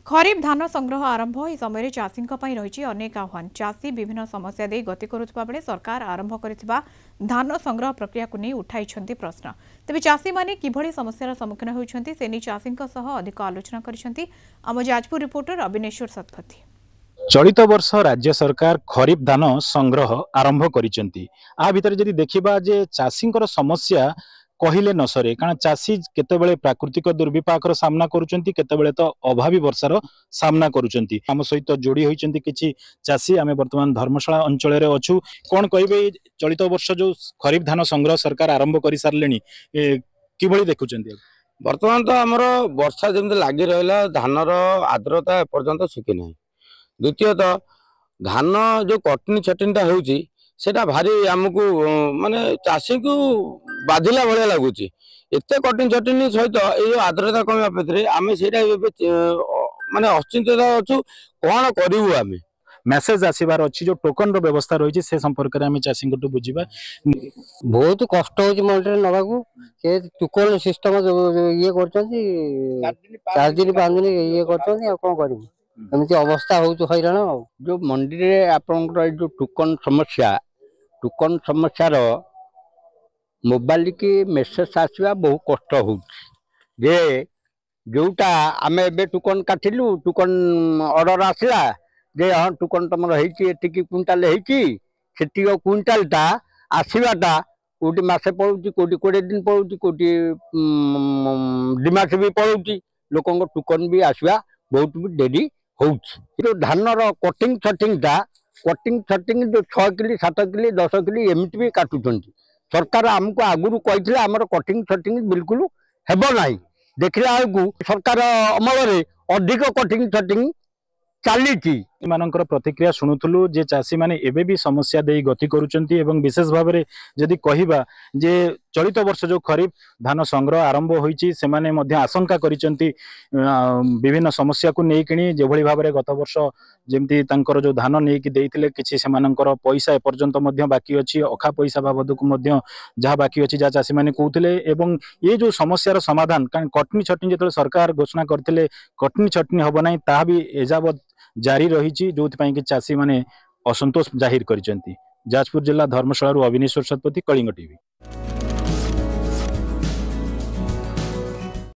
खरीफ धान संग्रह आरंभ यह समय चाषी रही अनेक आह्वान। चाषी विभिन्न समस्या दे गति करुवा बेले सरकार आरंभ करिथिबा धान संग्रह प्रक्रिया को नहीं उठाई प्रश्न। तेज चाषी माने किभली समस्यार सम्मुखीन होइछन्ति से नहीं चाषी अधिक आलोचना करिसेंति आम जाजपुर रिपोर्टर अविनेश्वर सतपथी। चलित वर्ष राज्य सरकार खरीफ धान संग्रह आरंभ करिसेंति। आ भितर जदि देखिबा जे चाषींकर समस्या कहले न सरे, कारण चाषी केतेबेले प्राकृतिक दुर्विपाकर सामना करुचंती, केतेबेले तो अभावी वर्षार सामना करुचंती। आम सहित जोड़ी होइचंती किछि चाषी। आमे वर्तमान धर्मशाला अंचल रे अछु। कोन कहबे चलित वर्ष जो खरीफ धान संग्रह सरकार आरंभ करि सारलेनी, किभली देखुचंती? वर्तमान तो हमर वर्षा जेमते लागि रहला, धानर आर्द्रता पर्यंत सुखी नाही। द्वितीयतः धान जो कटनी छटिनटा होउची सेटा भारी आमको माने चाषी को बाधिला भले लगुच। एत कटिंग छटिनी सहित ये आर्द्रता कम पेरे आम से माने अचिंतित अच्छु कौन करूँ। आम मेसेज आसबार अच्छी जो टोकन व्यवस्था रही से संपर्क में आम चाषी बुझा बहुत कष्ट हो मंडी नवाकू टोकन सिस्टम ये कर 4 दिन 5 दिन ये कर एमती अवस्था हो हैरान। जो मंडी रे आपनकर जो टोकन समस्या मोबाइल की मेसेज आसवा बहुत कष्ट हो जे जोटा आम ए टोकन काटिलु, टोकन ऑर्डर आसला जे हाँ टोकन तुम क्विंटाल हो क्विंटालटा आसवाटा कोटी मसे पड़ू, कोटी 20 दिन पड़ू, कोटी 2 मास भी पड़ू। लोक टोकन भी आसवा बहुत भी डेरी हो। धानर कटिंग छटिंग जो 6 किलो 7 किलो 10 किलो एमती भी काटुंट। सरकार आमको आगुरी कही आमर कटिंग छटिंग बिल्कुल हेब ना। देखला सरकार अमल अधिक कटिंग छटिंग चली। मानकर प्रतिक्रिया शुणुलु जे चाषी माने एबे भी समस्या दे गति करुचंती एवं विशेष भाव में जदि कहिबा जे चलित वर्ष जो खरीफ धान संग्रह आरंभ होईची से माने मध्य आशंका करिचंती विभिन्न समस्या को नहीं किणी जे भली भाव में गत वर्ष जेमती तांकर जो धान नहीं कि देइथिले किछि सेमानंकर पैसा ए पर्यंत मध्य बाकी अछि, अखा पैसा बाबद को मध्य जहा बाकी अछि जा चाषी माने कहउथिले। एवं ये जो समस्यार समाधान कारण कटनी छटनी जतले सरकार घोषणा करथिले कटनी छटनी हबो नाही ता भी एजावत जारी रही जो कि चाषी माने असंतोष जाहिर करिसेंती। जाजपुर जिला धर्मशाला अविनेश्वर सतपथी, कलिंग टीवी।